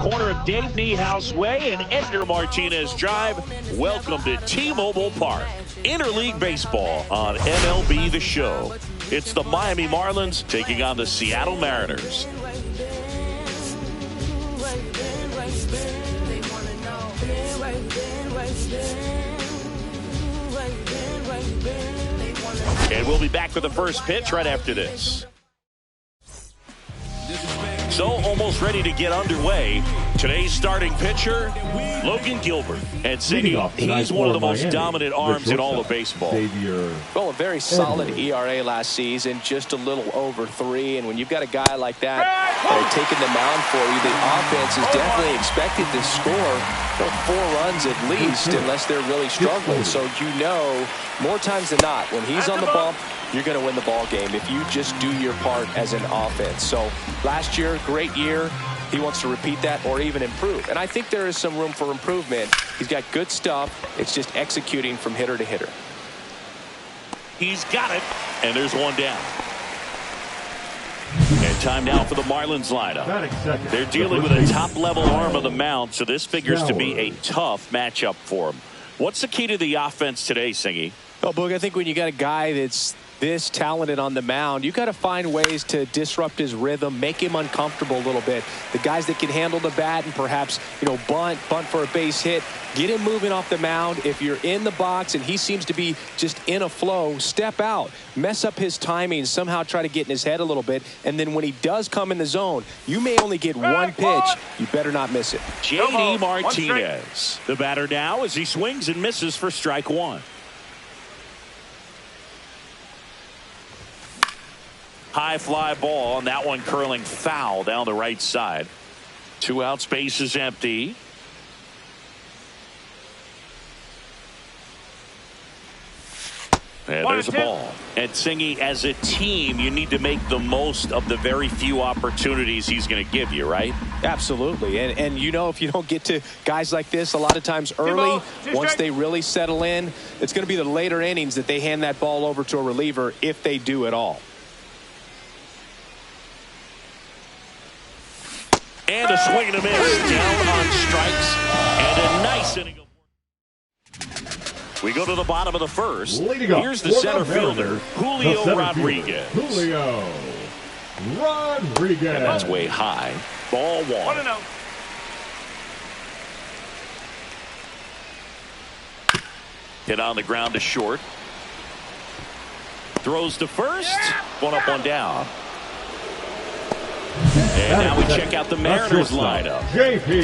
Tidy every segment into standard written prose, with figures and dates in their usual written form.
corner of Dave Niehaus Way and Edgar Martinez Drive. Welcome to T-Mobile Park. Interleague Baseball on MLB The Show. It's the Miami Marlins taking on the Seattle Mariners. And we'll be back for the first pitch right after this. So, almost ready to get underway. Today's starting pitcher, Logan Gilbert. And Siggy, he's one of the most dominant arms in all of baseball. Well, a very solid ERA last season, just a little over 3. And when you've got a guy like that taking the mound for you, the offense is definitely expected to score 4 runs at least, unless they're really struggling. So you know, more times than not, when he's on the bump, you're going to win the ball game if you just do your part as an offense. So last year, great year. He wants to repeat that or even improve. And I think there is some room for improvement. He's got good stuff. It's just executing from hitter to hitter. He's got it. And there's one down. And time now for the Marlins lineup. They're dealing with a top-level arm of the mound, so this figures to be a tough matchup for him. What's the key to the offense today, Singy? Well, Boog, I think when you got a guy that's this talented on the mound, you got to find ways to disrupt his rhythm, make him uncomfortable a little bit. The guys that can handle the bat and perhaps, bunt for a base hit, get him moving off the mound. If you're in the box and he seems to be just in a flow, step out, mess up his timing, somehow try to get in his head a little bit. And then when he does come in the zone, you may only get one pitch. You better not miss it. J.D. Martinez, the batter now as he swings and misses for strike 1. High fly ball, and that one curling foul down the right side. 2 outs, base is empty. And there's a ball. And Singy, as a team, you need to make the most of the very few opportunities he's going to give you, right? Absolutely. And if you don't get to guys like this a lot of times early, once they really settle in, it's going to be the later innings that they hand that ball over to a reliever, if they do at all. And a swing and a miss, down on strikes, and a nice inning of work. We go to the bottom of the first. Here's the center fielder, Julio Rodriguez. Julio Rodriguez. And that's way high. Ball 1. 1-0. Hit on the ground to short. Throws to first. 1 up, 1 down. And now we check out the Mariners lineup.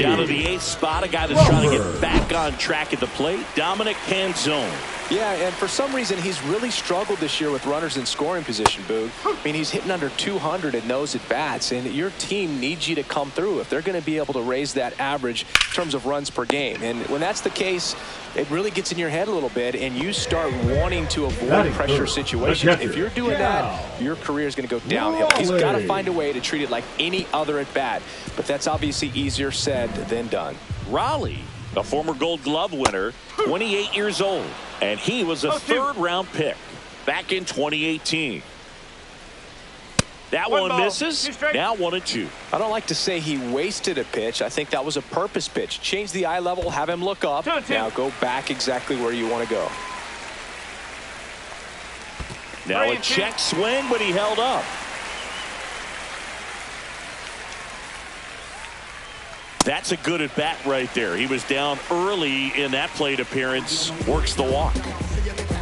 Down to the 8th spot, a guy that's trying to get back on track at the plate, Dominic Canzone. Yeah, and for some reason, he's really struggled this year with runners in scoring position, Boog. I mean, he's hitting under 200 in those at-bats, and your team needs you to come through if they're going to be able to raise that average in terms of runs per game. And when that's the case, it really gets in your head a little bit, and you start wanting to avoid pressure situations. If you're doing that, your career is going to go downhill. He's got to find a way to treat it like any other at-bat, but that's obviously easier said than done. Raleigh, a former Gold Glove winner, 28 years old, and he was a 3rd-round pick back in 2018. That one misses. Now 1-2. I don't like to say he wasted a pitch. I think that was a purpose pitch. Change the eye level, have him look up. Now go back exactly where you want to go. Now a check swing, but he held up. That's a good at bat right there. He was down early in that plate appearance. Works the walk.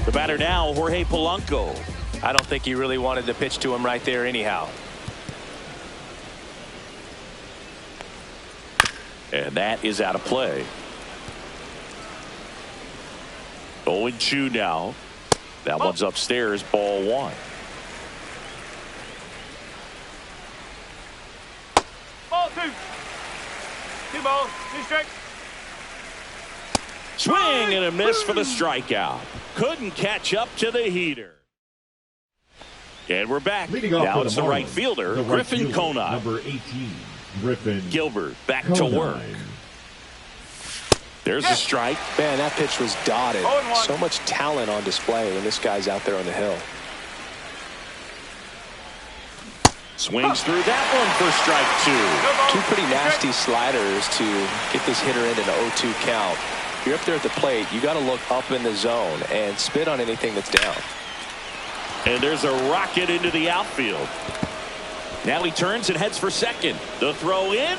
The batter now, Jorge Polanco. I don't think he really wanted to pitch to him right there anyhow. And that is out of play. 0-2 now. That one's upstairs, ball 1. Ball 2. 2 balls, 2 strikes. Swing and a miss for the strikeout. Couldn't catch up to the heater. And we're back. Now it's the right fielder, Griffin Conine. Number 18, Griffin Gilbert back to work. There's a strike. Man, that pitch was dotted. So much talent on display when this guy's out there on the hill. Swings through that one for strike two. Two pretty nasty sliders to get this hitter into an 0-2 count. If you're up there at the plate, you got to look up in the zone and spit on anything that's down. And there's a rocket into the outfield. Now he turns and heads for second. The throw in.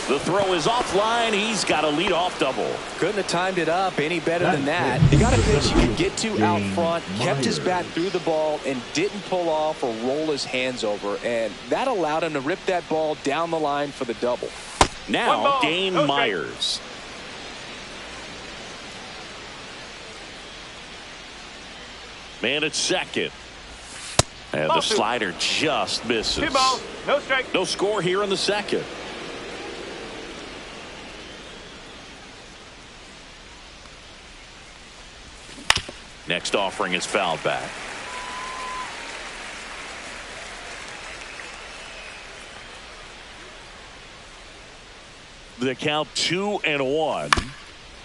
The throw is offline. He's got a leadoff double. Couldn't have timed it up any better than that. He got a pitch he could get to out front, kept his bat through the ball, and didn't pull off or roll his hands over. And that allowed him to rip that ball down the line for the double. Now Dane Myers. Man at second. And the slider just misses. 2 balls, no strike. No score here in the second. Next offering is fouled back. The count 2-1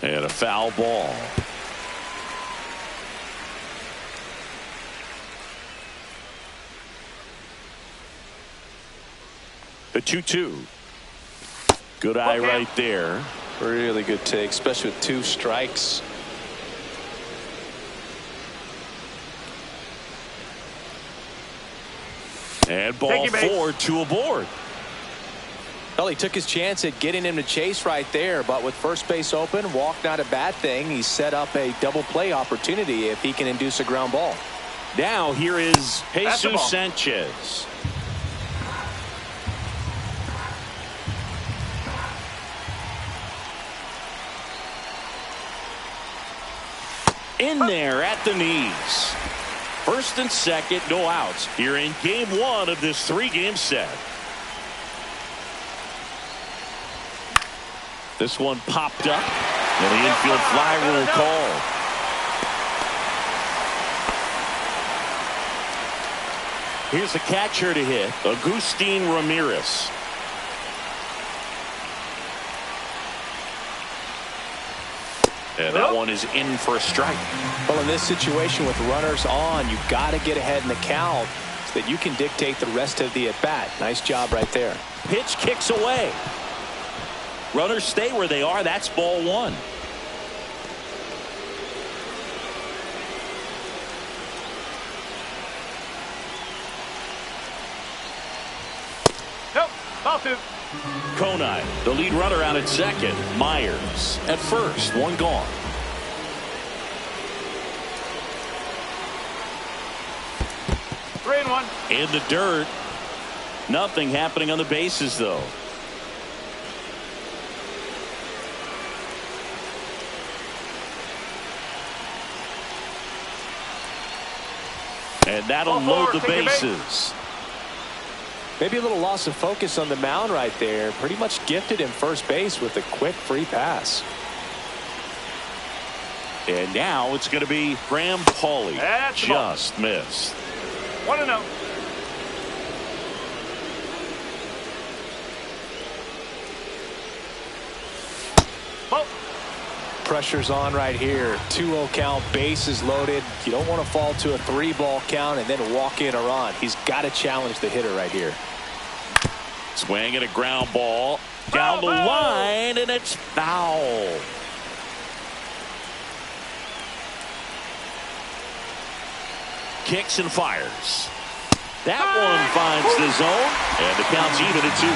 and a foul ball. A 2-2. Good eye right there. Really good take, especially with 2 strikes. And ball 4, 2 aboard. Well, he took his chance at getting him to chase right there, but with first base open, walk not a bad thing. He set up a double play opportunity if he can induce a ground ball. Now here is Jesus Sanchez. In there at the knees. First and second, no outs here in game 1 of this 3-game set. This one popped up, and the infield fly rule called. Here's the catcher to hit, Agustin Ramirez. And that one is in for a strike. Well, in this situation with runners on, you've got to get ahead in the count so that you can dictate the rest of the at-bat. Nice job right there. Pitch kicks away. Runners stay where they are. That's ball 1. Nope, ball 2. Konai, the lead runner out at second. Myers at first, 1 gone. Three and 1. In the dirt. Nothing happening on the bases, though. And that'll load the bases. Maybe a little loss of focus on the mound right there. Pretty much gifted him first base with a quick free pass. And now it's going to be Graham Pauley. Just missed. 1-0. Pressure's on right here. 2-0 count, bases loaded. You don't want to fall to a 3-ball count and then walk in or on. He's got to challenge the hitter right here. Swing and a ground ball down the line, and it's foul. Kicks and fires. That one finds the zone, and the count's even at 2.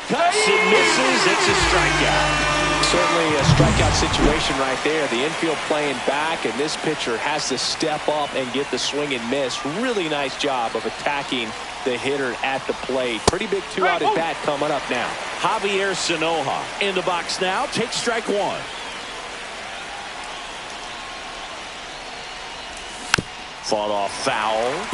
Cuts and misses. It's a strikeout. Certainly a strikeout situation right there. The infield playing back, and this pitcher has to step up and get the swing and miss. Really nice job of attacking the hitter at the plate. Pretty big 2-out at bat coming up now. Javier Sanoja in the box now. Takes strike 1. Fought off foul.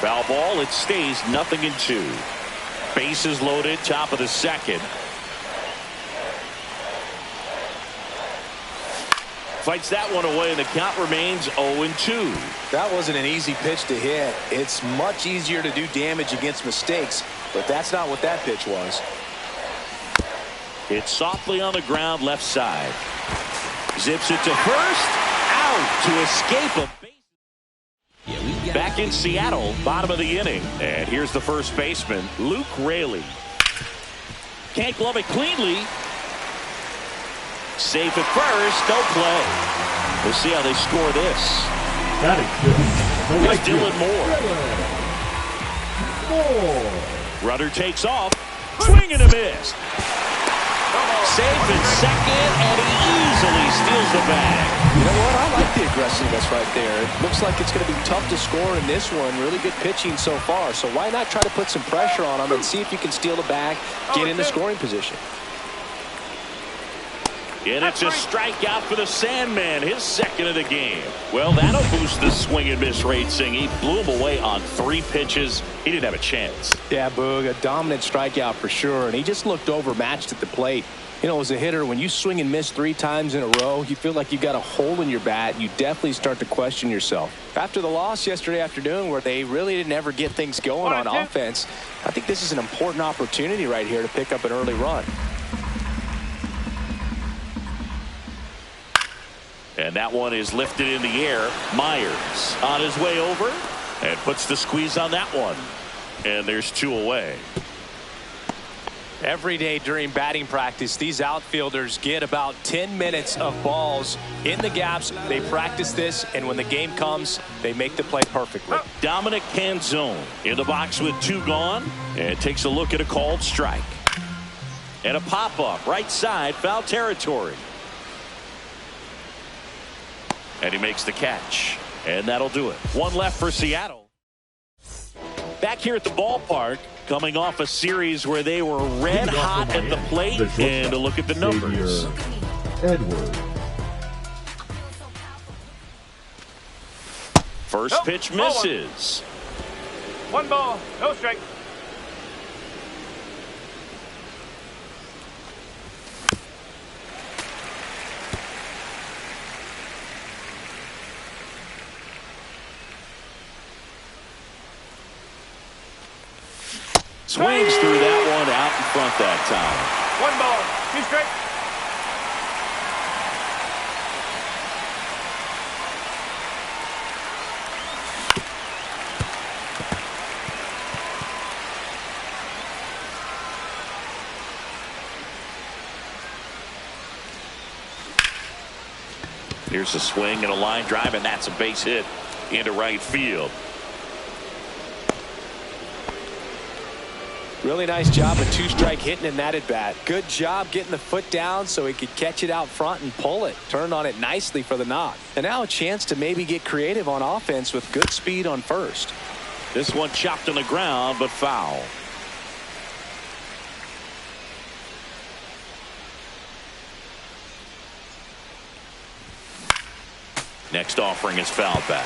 Foul ball. It stays 0-2. Bases loaded. Top of the second. Fights that one away, and the count remains 0-2. That wasn't an easy pitch to hit. It's much easier to do damage against mistakes, but that's not what that pitch was. It's softly on the ground, left side. Zips it to first. Out to escape a base. Back in Seattle, bottom of the inning. And here's the first baseman, Luke Raley. Can't glove it cleanly. Safe at first, no play. We'll see how they score this. That is good. It's Dylan Moore. Rudder takes off. Swing and a miss. Safe at second, and he easily steals the bag. You know what? I like the aggressiveness right there. It looks like it's going to be tough to score in this one. Really good pitching so far. So why not try to put some pressure on him and see if you can steal the bag, get in the scoring position. And it's a strikeout for the Sandman, his second of the game. Well, that'll boost the swing and miss rate, Sing. He blew him away on 3 pitches. He didn't have a chance. Yeah, Boog, a dominant strikeout for sure, and he just looked overmatched at the plate. You know, as a hitter, when you swing and miss 3 times in a row, you feel like you've got a hole in your bat. You definitely start to question yourself. After the loss yesterday afternoon, where they really didn't ever get things going on offense, I think this is an important opportunity right here to pick up an early run. And that one is lifted in the air. Myers on his way over and puts the squeeze on that one. And there's 2 away. Every day during batting practice, these outfielders get about 10 minutes of balls in the gaps. They practice this, and when the game comes, they make the play perfectly. Dominic Canzone in the box with 2 gone, and takes a look at a called strike. And a pop-up right side, foul territory. And he makes the catch. And that'll do it. 1 left for Seattle. Back here at the ballpark, coming off a series where they were red hot at the plate. And a look at the numbers. Edward. First pitch misses. 1 ball, no strike. Swings through that one out in front that time. 1 ball, 2 strike. Here's a swing and a line drive, and that's a base hit into right field. Really nice job of 2-strike hitting in that at bat. Good job getting the foot down so he could catch it out front and pull it. Turned on it nicely for the knock. And now a chance to maybe get creative on offense with good speed on first. This one chopped on the ground, but foul. Next offering is foul back.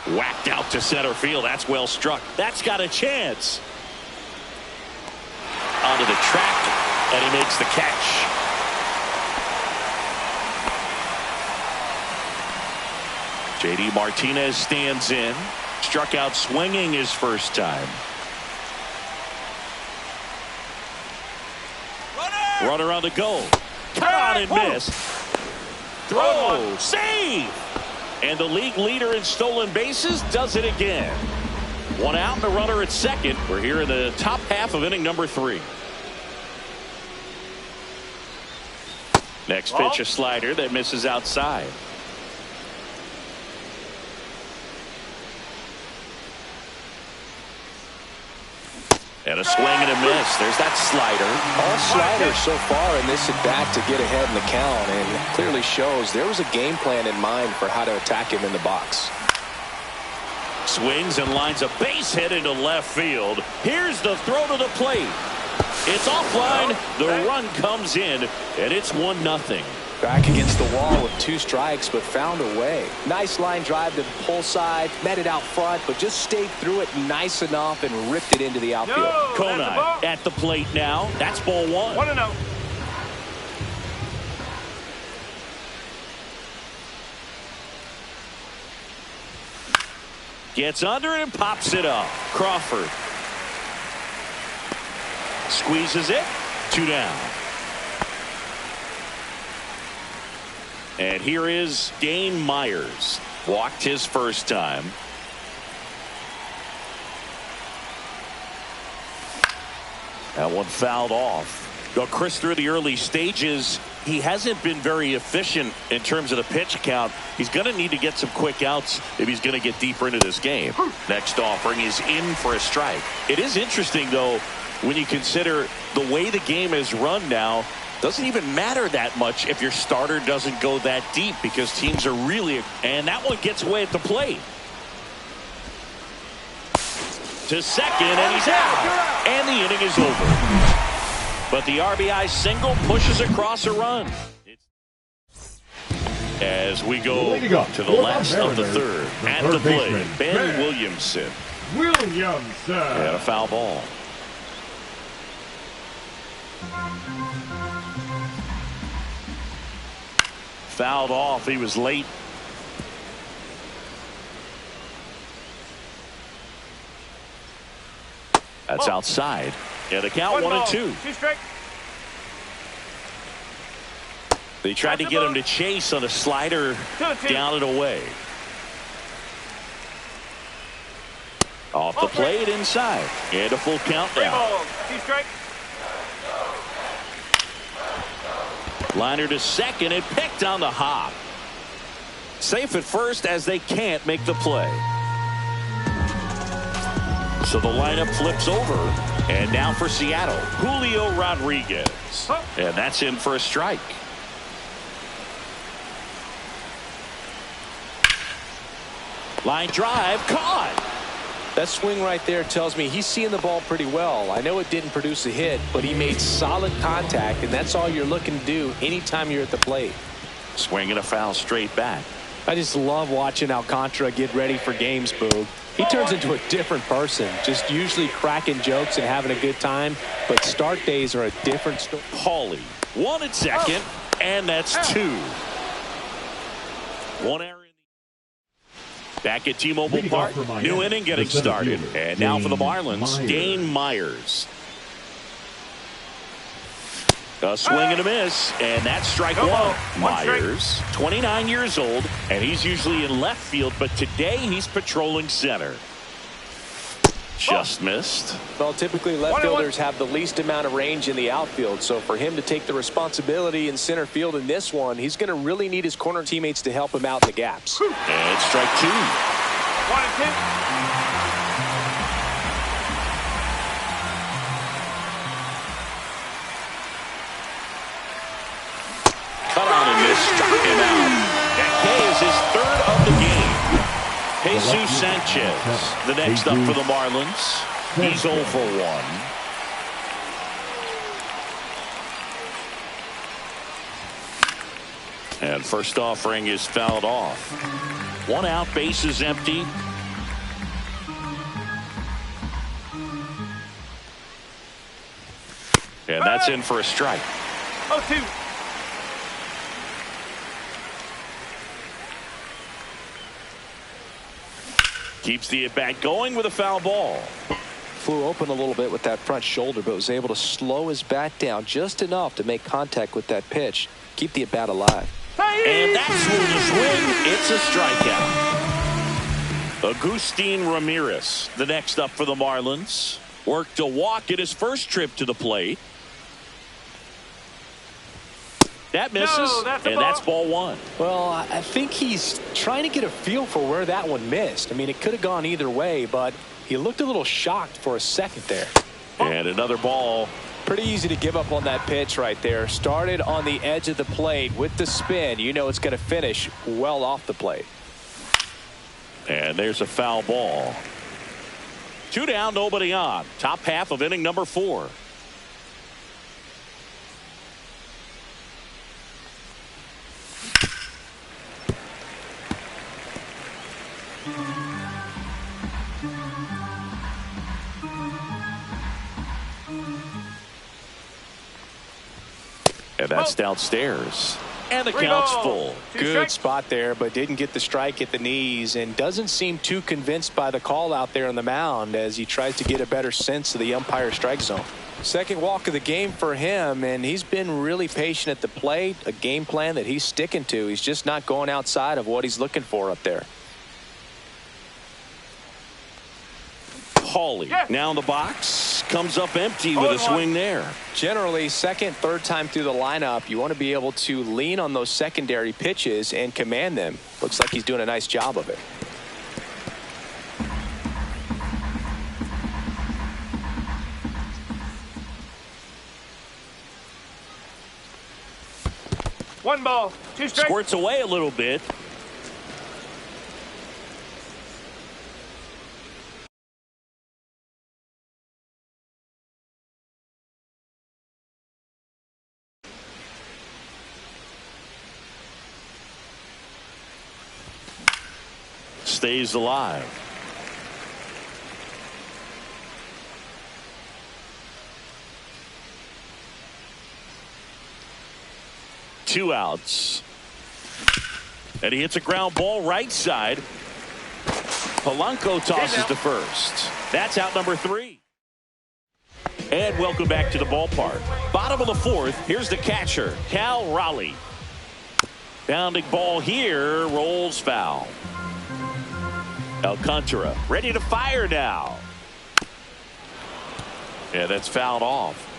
Whacked out to center field. That's well struck. That's got a chance. Onto the track, and he makes the catch. J.D. Martinez stands in. Struck out swinging his first time. Runner on the go. Cut on and miss. Throw. Save. And the league leader in stolen bases does it again. 1 out and a runner at second. We're here in the top half of inning number 3. Next pitch, a slider that misses outside. And a swing and a miss. There's that slider. All sliders so far in this at bat to get ahead in the count, and clearly shows there was a game plan in mind for how to attack him in the box. Swings and lines a base hit into left field. Here's the throw to the plate. It's offline. The run comes in, and it's 1-0. Back against the wall with 2 strikes, but found a way. Nice line drive to the pull side, met it out front, but just stayed through it nice enough and ripped it into the outfield. No, Konai at the plate now. That's ball 1. 1-0. Gets under it and pops it up. Crawford squeezes it. 2 down. And here is Dane Myers. Walked his first time. That one fouled off. Well, Chris, through the early stages, he hasn't been very efficient in terms of the pitch count. He's going to need to get some quick outs if he's going to get deeper into this game. Next offering is in for a strike. It is interesting, though, when you consider the way the game is run now. Doesn't even matter that much if your starter doesn't go that deep, because teams are really, and that one gets away at the plate. To second, and he's out. And the inning is over. But the RBI single pushes across a run. As we go to the last of the third. At the plate, Ben Williamson. And a foul ball. Fouled off. He was late. That's outside. Yeah, the count 1-2. 2 strikes. They tried to get him to chase on a slider down and away. Off the plate inside. And a full count now. 2 strikes. Liner to second and picked on the hop. Safe at first as they can't make the play. So the lineup flips over. And now for Seattle, Julio Rodriguez. And that's in for a strike. Line drive caught. That swing right there tells me he's seeing the ball pretty well. I know it didn't produce a hit, but he made solid contact, and that's all you're looking to do anytime you're at the plate. Swinging a foul straight back. I just love watching Alcantara get ready for games, Boog. He turns into a different person, just usually cracking jokes and having a good time, but start days are a different story. Paulie, 1 at second, and that's 2. 1 error. Back at T-Mobile Park, new inning getting started. And now for the Marlins, Dane Myers. A swing and a miss, and that's strike 1. Myers, 29 years old, and he's usually in left field, but today he's patrolling center. Just missed. Well, typically left fielders have the least amount of range in the outfield, so for him to take the responsibility in center field in this one, he's going to really need his corner teammates to help him out in the gaps. And strike 2. 1-2. Cut on and miss, struck him out. That K is his 3rd of the game. Jesus Sanchez, the next up for the Marlins. He's 0 for 1. And first offering is fouled off. 1 out, base is empty. And that's in for a strike. 0-2. Keeps the at-bat going with a foul ball. Flew open a little bit with that front shoulder, but was able to slow his bat down just enough to make contact with that pitch. Keep the at-bat alive. And that's when the swing. It's a strikeout. Agustin Ramirez, the next up for the Marlins. Worked a walk in his first trip to the plate. That misses, and that's ball 1. Well, I think he's trying to get a feel for where that one missed. I mean, it could have gone either way, but he looked a little shocked for a second there. And another ball. Pretty easy to give up on that pitch right there. Started on the edge of the plate with the spin. You know it's going to finish well off the plate. And there's a foul ball. 2 down, nobody on. Top half of inning number 4. And that's downstairs. And the count's full. Good spot there, but didn't get the strike at the knees and doesn't seem too convinced by the call out there on the mound as he tries to get a better sense of the umpire's strike zone. Second walk of the game for him, and he's been really patient at the plate. A game plan that he's sticking to. He's just not going outside of what he's looking for up there. Hawley now in the box, comes up empty with a swing there. Generally, second, third time through the lineup, you want to be able to lean on those secondary pitches and command them. Looks like he's doing a nice job of it. One ball, two strikes. Squirts away a little bit. Stays alive. Two outs. And he hits a ground ball right side. Polanco tosses to first. That's out number 3. And welcome back to the ballpark. Bottom of the 4th. Here's the catcher, Cal Raleigh. Bounding ball here, rolls foul. Alcantara ready to fire now. Yeah, that's fouled off.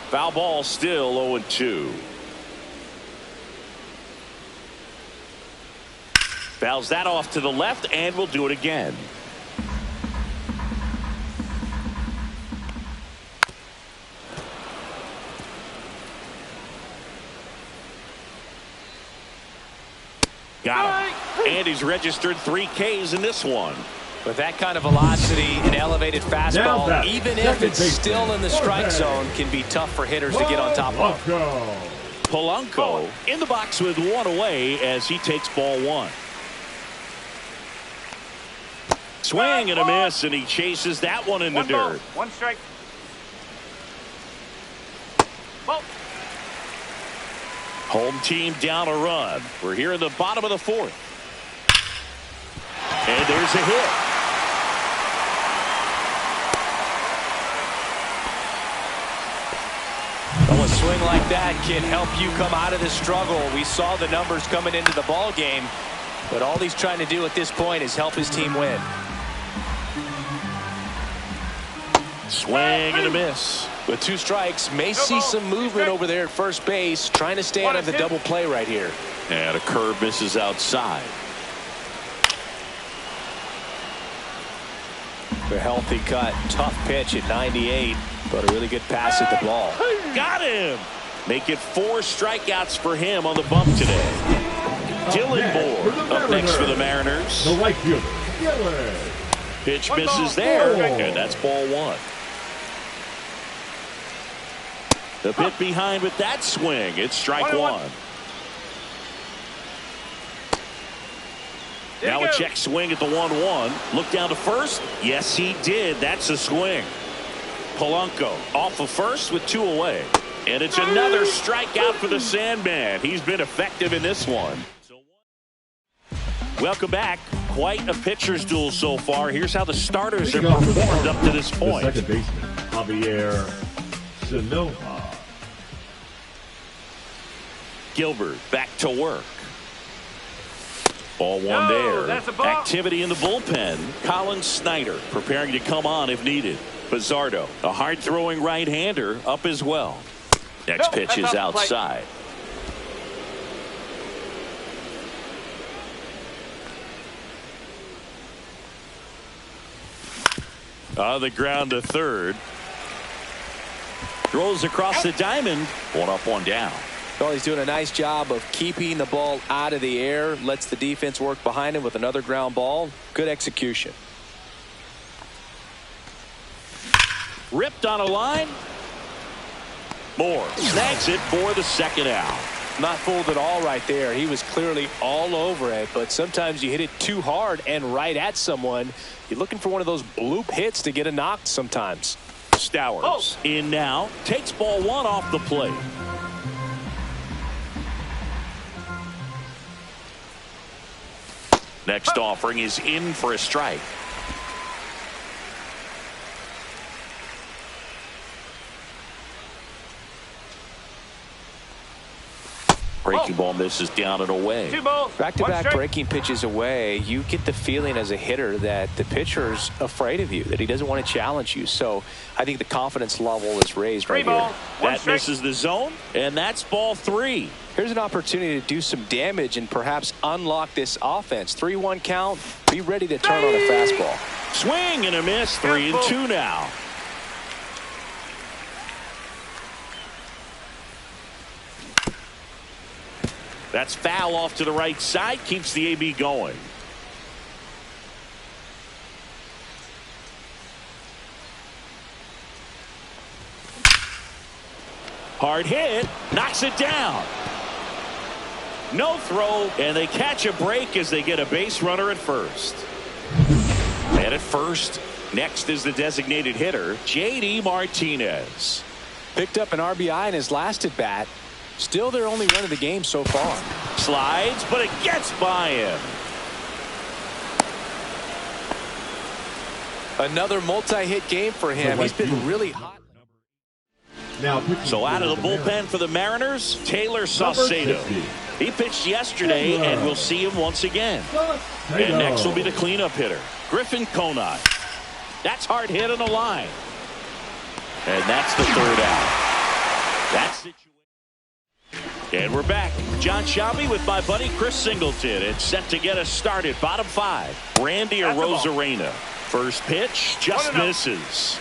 Foul ball still 0-2. Fouls that off to the left and will do it again. Got him. And he's registered 3 Ks in this one. With that kind of velocity and elevated fastball, even if it's still in the strike zone, can be tough for hitters to get on top of. Polanco in the box with 1 away as he takes ball 1. Swing and a miss, and he chases that one in the dirt. 1 strike. Ball. Home team down a run. We're here in the bottom of the 4th. And there's a hit. Well, a swing like that can help you come out of this struggle. We saw the numbers coming into the ball game, but all he's trying to do at this point is help his team win. Swing and a miss. With 2 strikes, may see some movement over there at first base, trying to stay out of the double play right here. And a curve misses outside. A healthy cut, tough pitch at 98, but a really good pass at the ball. Got him. Make it 4 strikeouts for him on the bump today. Dylan Moore up next for the Mariners. The right fielder, Dylan. Pitch misses there, and that's ball 1. The bit behind with that swing. It's strike 1. Now a check swing at the 1-1. Look down to first. Yes, he did. That's a swing. Polanco off of first with 2 away. And it's another strikeout for the Sandman. He's been effective in this one. Welcome back. Quite a pitcher's duel so far. Here's how the starters have performed up to this point. The second baseman, Javier Sonova. Gilbert back to work. Ball 1 there. That's a ball. Activity in the bullpen. Colin Snyder preparing to come on if needed. Pizzardo, a hard-throwing right-hander, up as well. Next pitch is outside. On the ground to third. Throws across the diamond. 1 up, 1 down. Well, he's doing a nice job of keeping the ball out of the air. Lets the defense work behind him with another ground ball. Good execution. Ripped on a line. Moore snags it for the second out. Not fooled at all right there. He was clearly all over it, but sometimes you hit it too hard and right at someone. You're looking for one of those bloop hits to get a knock sometimes. Stowers in now, takes ball one off the plate. Next offering is in for a strike. Breaking ball misses down and away. Back-to-back breaking pitches away, you get the feeling as a hitter that the pitcher's afraid of you, that he doesn't want to challenge you. So I think the confidence level is raised right here. That misses the zone, and that's ball 3. Here's an opportunity to do some damage and perhaps unlock this offense. 3-1 count. Be ready to turn on a fastball. Swing and a miss. 3-2 now. That's foul off to the right side. Keeps the AB going. Hard hit. Knocks it down. No throw, and they catch a break as they get a base runner at first. And at first, next is the designated hitter, J.D. Martinez. Picked up an RBI in his last at bat. Still their only run of the game so far. Slides, but it gets by him. Another multi-hit game for him. He's been really hot. So out of the bullpen for the Mariners, Taylor Saucedo. He pitched yesterday, and we'll see him once again. And next will be the cleanup hitter, Griffin Conant. That's hard hit on the line. And that's the third out. That's it. And we're back. John Shelby with my buddy Chris Singleton. It's set to get us started. Bottom 5. Randy Arozarena. First pitch just misses.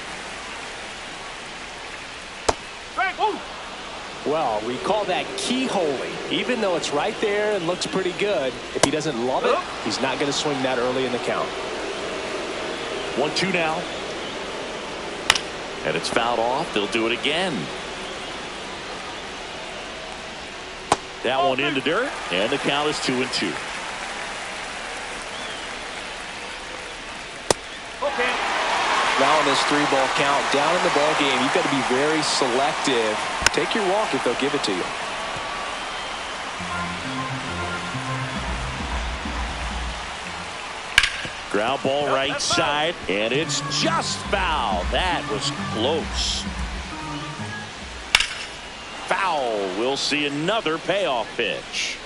Well, we call that keyholing. Even though it's right there and looks pretty good, if he doesn't love it, he's not going to swing that early in the count. 1-2 now. And it's fouled off. They'll do it again. That one in the dirt, and the count is 2-2. Okay. Now in this 3-ball count, down in the ball game, you've got to be very selective. Take your walk if they'll give it to you. Ground ball right side, and it's just foul. That was close. Foul. We'll see another payoff pitch.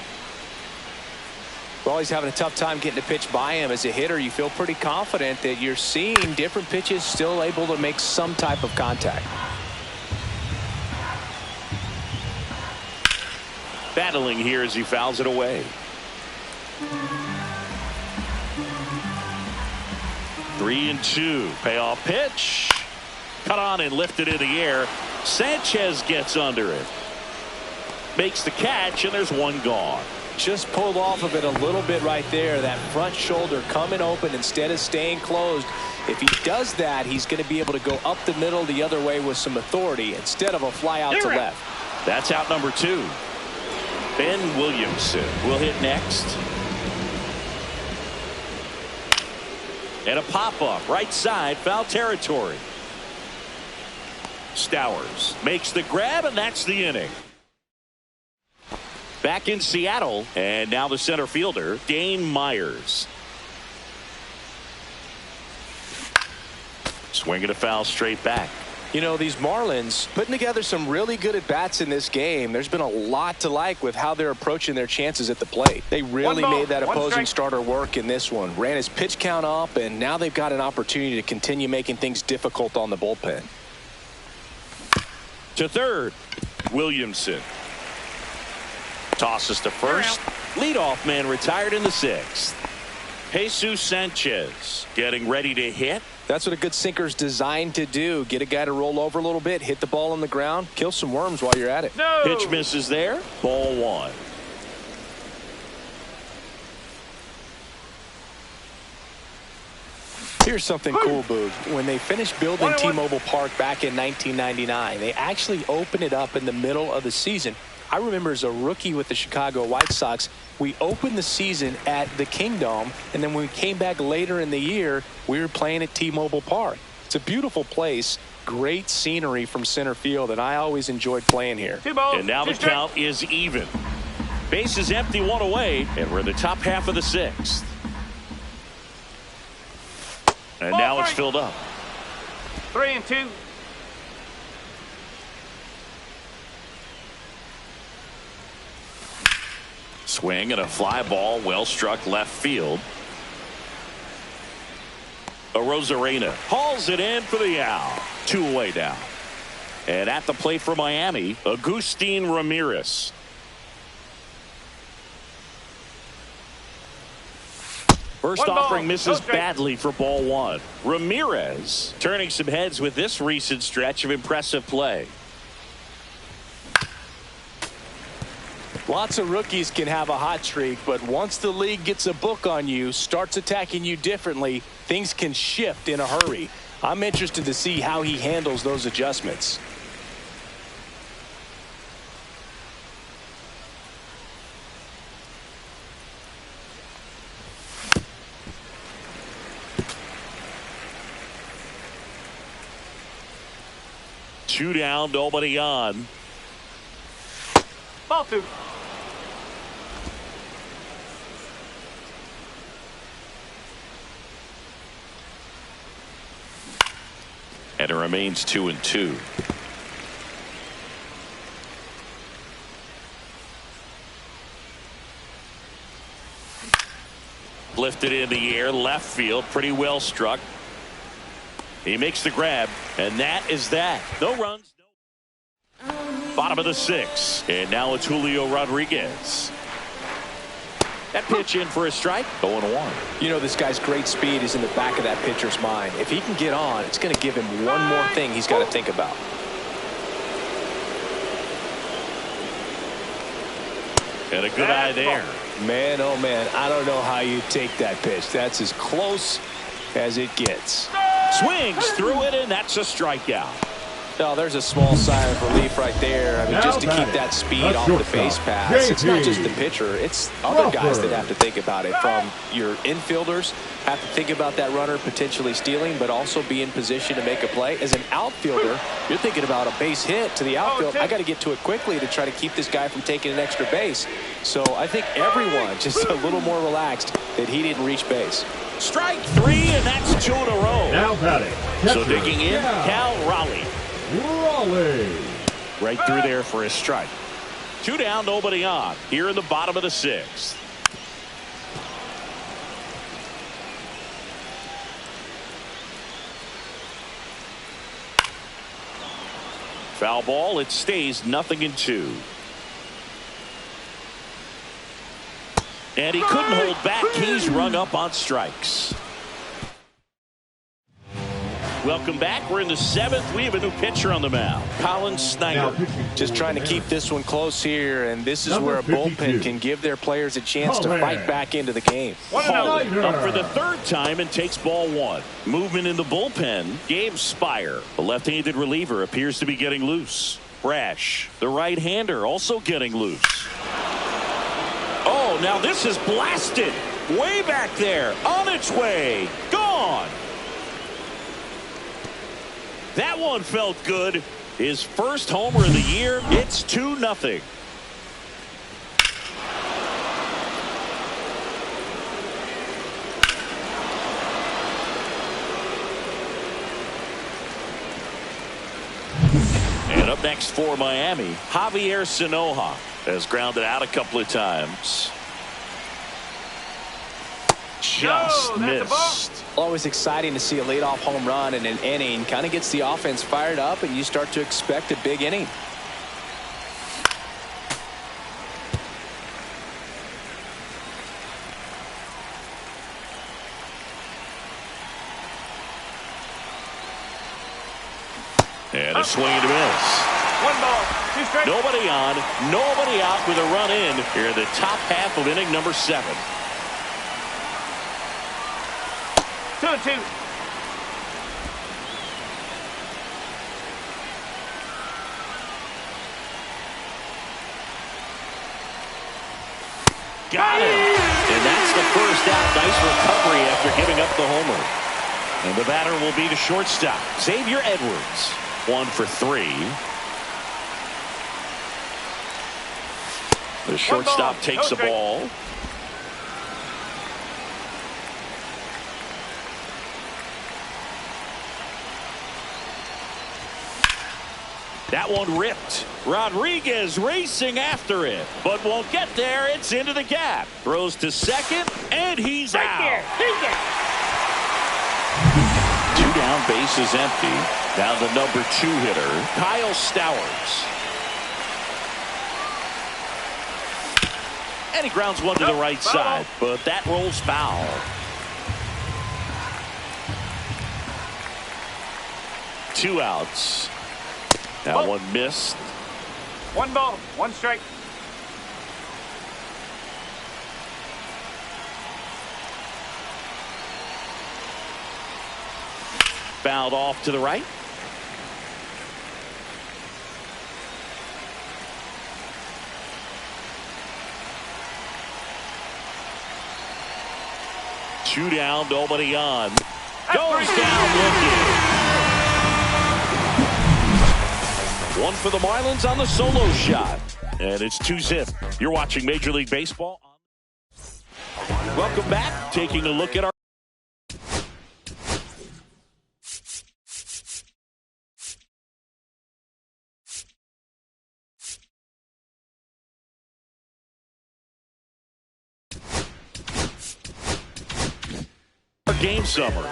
Well, he's having a tough time getting a pitch by him. As a hitter, you feel pretty confident that you're seeing different pitches still able to make some type of contact. Battling here as he fouls it away. 3-2. Payoff pitch. Cut on and lifted in the air. Sanchez gets under it. Makes the catch, and there's one gone. Just pulled off of it a little bit right there. That front shoulder coming open instead of staying closed. If he does that, he's going to be able to go up the middle the other way with some authority instead of a fly out to left. That's out number 2. Ben Williamson will hit next. And a pop-up right side, foul territory. Stowers makes the grab, and that's the inning. Back in Seattle, and now the center fielder, Dane Myers. Swinging a foul straight back. You know, these Marlins putting together some really good at-bats in this game. There's been a lot to like with how they're approaching their chances at the plate. They really made that opposing starter work in this one. Ran his pitch count up, and now they've got an opportunity to continue making things difficult on the bullpen. To third, Williamson. Tosses to first. Leadoff man retired in the 6th. Jesus Sanchez getting ready to hit. That's what a good sinker's designed to do. Get a guy to roll over a little bit, hit the ball on the ground, kill some worms while you're at it. No. Pitch misses there. Ball 1. Here's something cool, Boog. When they finished building T-Mobile Park back in 1999, they actually opened it up in the middle of the season I remember as a rookie with the Chicago White Sox, we opened the season at the Kingdome, and then when we came back later in the year, we were playing at T-Mobile Park. It's a beautiful place, great scenery from center field, and I always enjoyed playing here. And now the count is even. Base is empty, one away, and we're in the top half of the sixth. And now it's filled up. 3-2. Swing and a fly ball, well struck left field. Arozarena hauls it in for the out. 2 away now. And at the plate for Miami, Agustin Ramirez. First offering misses badly for ball 1. Ramirez turning some heads with this recent stretch of impressive play. Lots of rookies can have a hot streak, but once the league gets a book on you, starts attacking you differently, things can shift in a hurry. I'm interested to see how he handles those adjustments. Two down, nobody on. Ball 2. And it remains 2-2. Lifted in the air, left field, pretty well struck. He makes the grab, and that is that. No runs. Bottom of the 6th, and now it's Julio Rodriguez. That pitch in for a strike, 0-1. You know, this guy's great speed is in the back of that pitcher's mind. If he can get on, it's going to give him one more thing he's got to think about. And a good eye there. Man, oh man, I don't know how you take that pitch. That's as close as it gets. Swings through it, and that's a strikeout. Oh, there's a small sigh of relief right there. I mean, just to keep that speed off the base paths. It's not just the pitcher. It's other guys that have to think about it. From your infielders have to think about that runner potentially stealing, but also be in position to make a play. As an outfielder, you're thinking about a base hit to the outfield. I got to get to it quickly to try to keep this guy from taking an extra base. So I think everyone just a little more relaxed that he didn't reach base. Strike 3, and that's 2 in a row. Now batting. So digging in, Cal Raleigh. Right through there for his strike. 2 down, nobody on. Here in the bottom of the 6th. Foul ball. It stays 0-2. And he couldn't hold back. He's rung up on strikes. Welcome back. We're in the 7th. We have a new pitcher on the mound, Colin Snyder. Just trying to keep this one close here, and this is where a bullpen can give their players a chance to fight back into the game. Holland up for the 3rd time and takes ball 1. Movement in the bullpen. Gabe Spire, the left-handed reliever, appears to be getting loose. Brash, the right-hander, also getting loose. Oh, now this is blasted. Way back there. On its way. Gone. That one felt good. His first homer of the year. It's 2-0. And up next for Miami, Javier Sanoja has grounded out a couple of times. Just missed. Always exciting to see a leadoff home run in an inning. Kind of gets the offense fired up, and you start to expect a big inning. And a swing and a miss. 1 ball, 2 strikes. Nobody on, nobody out with a run in here in the top half of inning number 7. 2-2. Got him. And that's the first out. Nice recovery after giving up the homer. And the batter will be the shortstop, Xavier Edwards. 1 for 3. The shortstop takes the ball. That one ripped. Rodriguez racing after it, but won't get there. It's into the gap. Throws to second, and he's out. Two down, bases empty. Down the number 2 hitter, Kyle Stowers. And he grounds one to the right side, but that rolls foul. Two outs. That one missed. 1 ball, 1 strike. Fouled off to the right. Two down, nobody on. Goes down looking. One for the Marlins on the solo shot. And it's 2-zip. You're watching Major League Baseball. Welcome back. Taking a look at our game summer.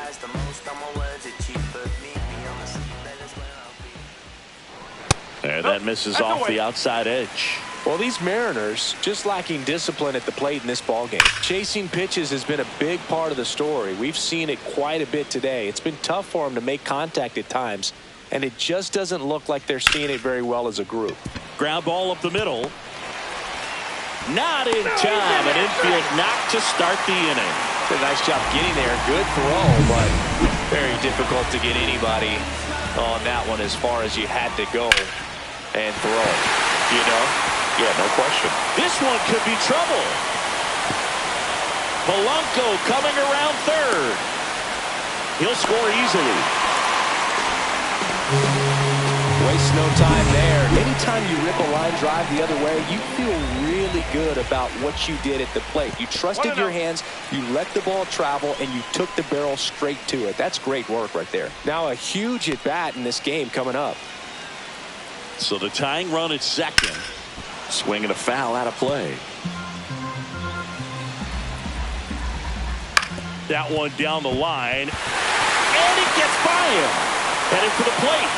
And that misses off the outside edge. Well, these Mariners just lacking discipline at the plate in this ballgame. Chasing pitches has been a big part of the story. We've seen it quite a bit today. It's been tough for them to make contact at times, and it just doesn't look like they're seeing it very well as a group. Ground ball up the middle. Not in time. An infield knock to start the inning. Did a nice job getting there. Good throw, but very difficult to get anybody on that one as far as you had to go and throw. You know? Yeah, no question. This one could be trouble. Polanco coming around third. He'll score easily. Waste no time there. Anytime you rip a line drive the other way, you feel really good about what you did at the plate. You trusted your hands, you let the ball travel, and you took the barrel straight to it. That's great work right there. Now a huge at-bat in this game coming up. So the tying run at second. Swinging a foul out of play. That one down the line. And it gets by him. Headed for the plate.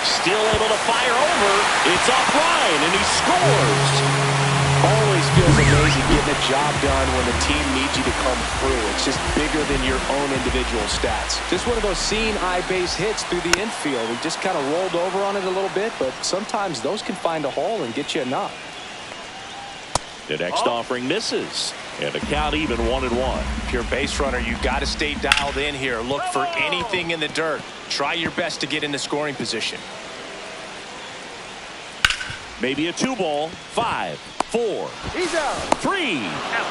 Still able to fire over. It's offline, and he scores. Always feels amazing getting a job done when the team needs you to come through. It's just bigger than your own individual stats. Just one of those seeing eye base hits through the infield. He just kind of rolled over on it a little bit, but sometimes those can find a hole and get you a knock. The next offering misses, and the count even 1-1. If you're a base runner, you got to stay dialed in here. Look for anything in the dirt. Try your best to get into scoring position. Maybe a 2-ball. 5, 4, 3,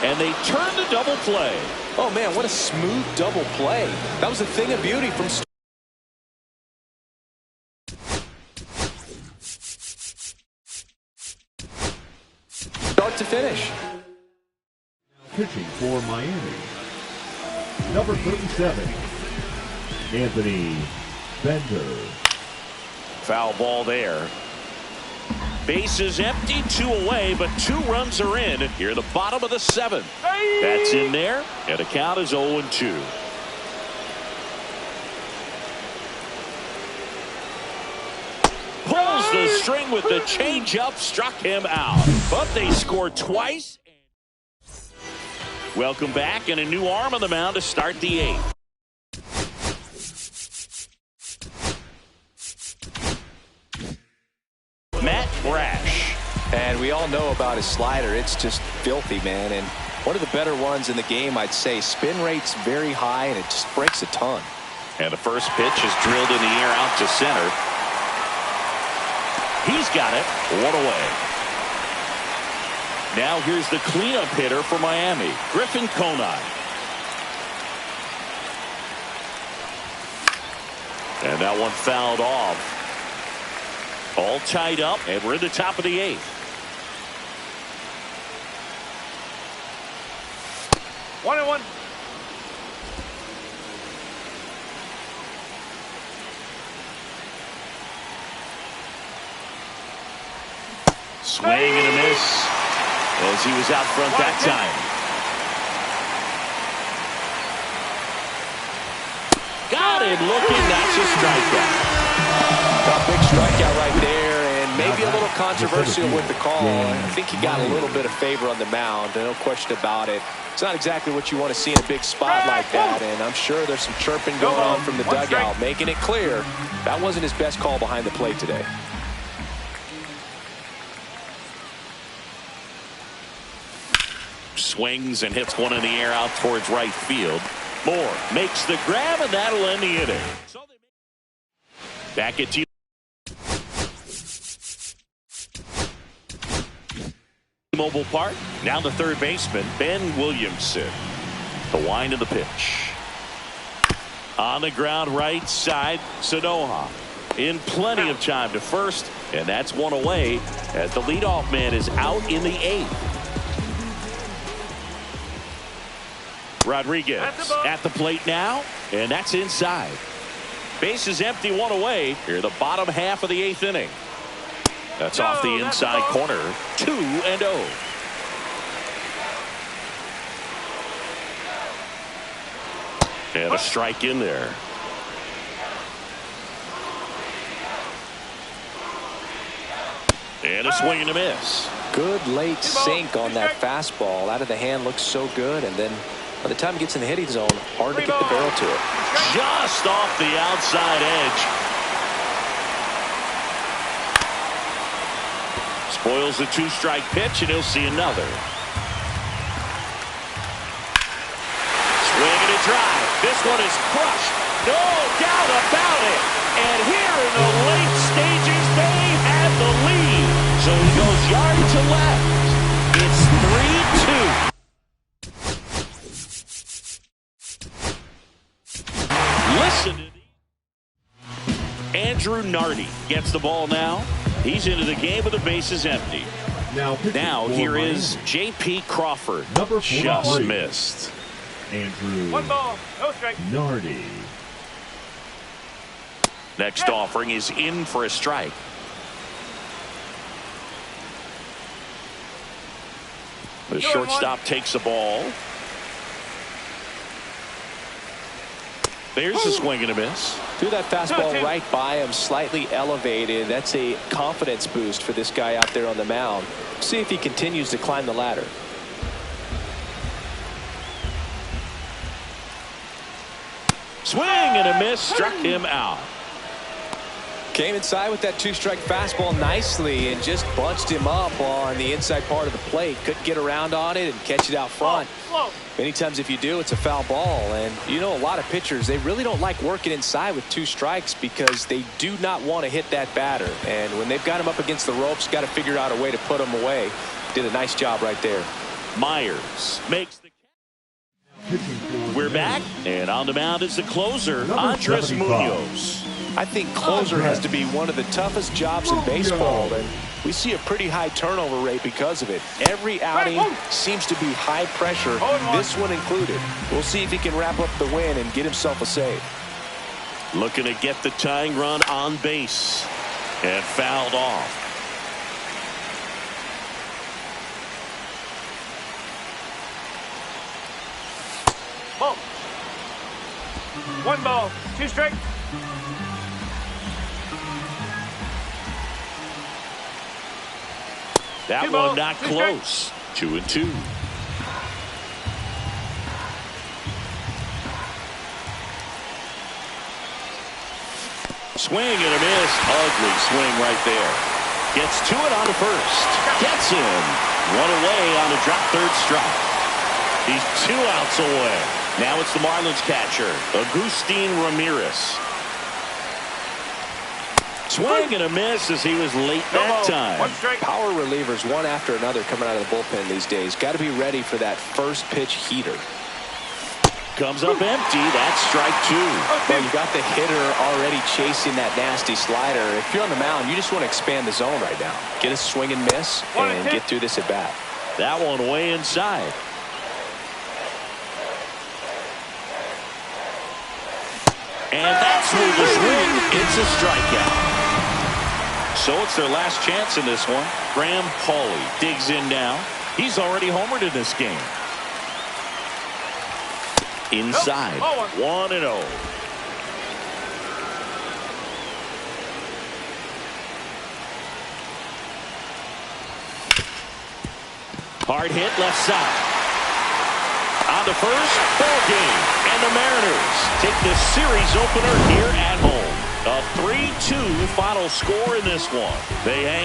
and they turn to double play. Oh man, what a smooth double play. That was a thing of beauty from start to finish. Pitching for Miami, number 37, Anthony Bender. Foul ball there. Bases empty, 2 away, but 2 runs are in. Here at the bottom of the 7th. That's in there, and the count is 0-2. Pulls the string with the changeup, struck him out. But they scored twice. Welcome back, and a new arm on the mound to start the 8th. Matt Brash. And we all know about his slider. It's just filthy, man. And one of the better ones in the game, I'd say. Spin rate's very high, and it just breaks a ton. And the first pitch is drilled in the air out to center. He's got it. 1 away. Now here's the cleanup hitter for Miami, Griffin Conine. And that one fouled off. All tied up, and we're in the top of the 8th. 1-1. Swing and a miss as he was out front that time. Got it looking. That's a strikeout. A big strikeout right there, and maybe a little controversial with the call. I think he got a little bit of favor on the mound, no question about it. It's not exactly what you want to see in a big spot like that, and I'm sure there's some chirping going on from the dugout, making it clear that wasn't his best call behind the plate today. Swings and hits one in the air out towards right field. Moore makes the grab, and that'll end the inning. Back at T-Mobile Park. Now the third baseman, Ben Williamson. The wind of the pitch. On the ground right side, Sanoha. In plenty of time to first, and that's one away as the leadoff man is out in the 8th. Rodriguez at the plate now, and that's inside. Base is empty, one away. Here the bottom half of the 8th inning. That's off the inside corner. 2-0. And a strike in there. And a swing and a miss. Good late sink on that fastball. Out of the hand looks so good, and then by the time it gets in the hitting zone, hard to get the barrel to it. Just off the outside edge. Spoils the 2-strike pitch, and he'll see another. Swing and a drive. This one is crushed. No doubt about it. And here in the late stages, they have the lead. So he goes yard to left. It's 3-2. Listen to Andrew Nardi gets the ball now. He's into the game with the bases empty. Now here is J.P. Crawford. Just missed. Andrew 1 ball, no strike. Nardi. Next offering is in for a strike. The shortstop takes the ball. There's a swing and a miss. Threw that fastball right by him, slightly elevated. That's a confidence boost for this guy out there on the mound. See if he continues to climb the ladder. Swing and a miss, struck him out. Came inside with that 2-strike fastball nicely and just bunched him up on the inside part of the plate. Couldn't get around on it and catch it out front. Many times if you do, it's a foul ball. And you know, a lot of pitchers, they really don't like working inside with 2 strikes because they do not want to hit that batter. And when they've got him up against the ropes, got to figure out a way to put him away. Did a nice job right there. Myers makes the catch. We're back, and on the mound is the closer, Andres Munoz. I think closer has to be one of the toughest jobs in baseball, and we see a pretty high turnover rate because of it. Every outing seems to be high pressure, this one included. We'll see if he can wrap up the win and get himself a save. Looking to get the tying run on base, and fouled off. Ball. 1 ball, 2 strike. That one not close. 2-2. Swing and a miss. Ugly swing right there. Gets to it on the first. Gets in. 1 away on a drop third strike. He's 2 outs away. Now it's the Marlins catcher, Agustin Ramirez. Swing and a miss as he was late that time. One strike. Power relievers, one after another, coming out of the bullpen these days. Got to be ready for that first pitch heater. Comes up empty. That's strike two. Well, you got the hitter already chasing that nasty slider. If you're on the mound, you just want to expand the zone right now. Get a swing and miss and get through this at bat. That one way inside. And that's with the swing. It's a strikeout. So it's their last chance in this one. Graham Pauley digs in now. He's already homered in this game. Inside. 1-0. Hard hit left side. On to first. Ball game. And the Mariners take the series opener here at home. A 3-2 final score in this one. They hang